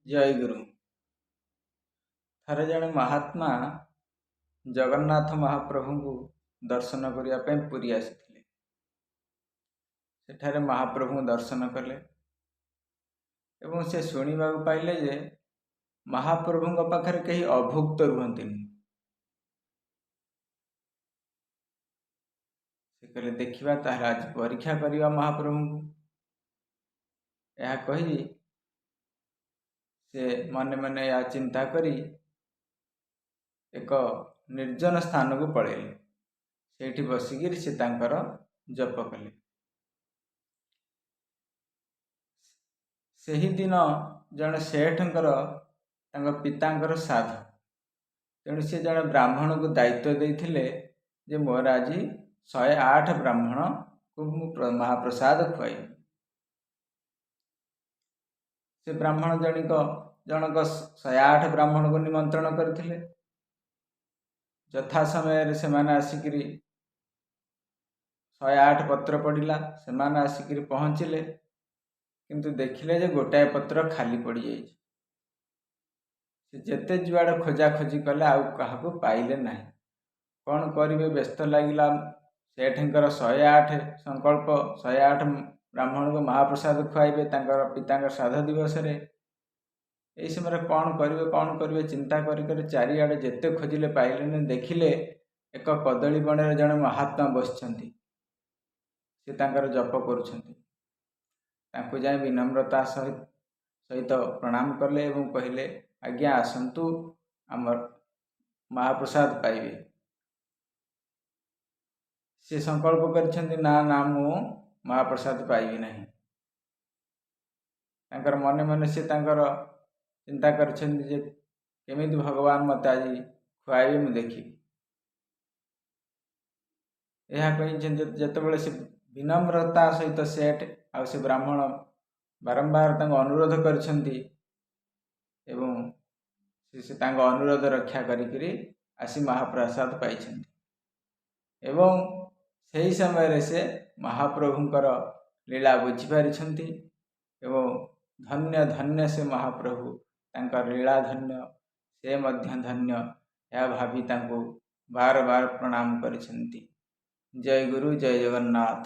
जय गुरु। थरे जड़े महात्मा जगन्नाथ महाप्रभु को दर्शन करने पुरी आसी सेठारे महाप्रभु दर्शन कले एवं से शुणा पाइले जे महाप्रभु पाखरे कहीं अभुक्त रुहति से कहले देखा तार आज परीक्षा करवा महाप्रभु को यह कही से मने मने या चिंता करी एक निर्जन स्थान को पलैले सेठी बसिकी से तांकर जप कले। सही दिन जड़े सेठंकर पितांकर साध तेणु से जड़े ब्राह्मण को दायित्व देते जे मोर आज 108 ब्राह्मण को महाप्रसाद खुआई। से ब्राह्मण जनक 108 ब्राह्मण को निमंत्रण करथिले। यथा समय से माने आसिकरी 108 पत्र पड़ा से माने आसिकरी पहुँचले किंतु देखिले जे गोटाए पत्र खाली पड़ जाए। जेते जुआड़े खोजा खोजी कले आउ काहाकू पाइले ना कौन करेंगे व्यस्त लगिला। सेठंकर 108 संकल्प 108 ब्राह्मण को महाप्रसाद खुआइबे पिता श्राद्ध दिवस रे। यही समय कौन करेंगे चिंता कर चारिआडे जेते खोजिले पाइले ना। देखिले एक कदली बणरे जड़े महात्मा बसछंती से तांकर जप करुछंती। तांको जाय विनम्रता सहित प्रणाम कले एवं कहले आज्ञा आसंतु आमर महाप्रसाद पाइबे। से संकल्प करछंती ना ना मु महाप्रसाद पाइबी नहीं। तांकर मने मने से तांकर चिंता करछंती जे केमिति भगवान मते आज खुआइबे मु देखी। यह कही जेतेबेले से विनम्रता सहित सेठ आ से ब्राह्मण बारंबार अनुरोध करछंती एवं से अनुरोध रक्षा करी आसी महाप्रसाद पाइछंती एवं सही समय से महाप्रभुंकर लीला बुझी पारिछंती एवं धन्य धन्य से महाप्रभु तांकर लीला धन्य से मध्य धन्य यह भावी तांको बार बार प्रणाम करिछंती। जय गुरु जय जगन्नाथ।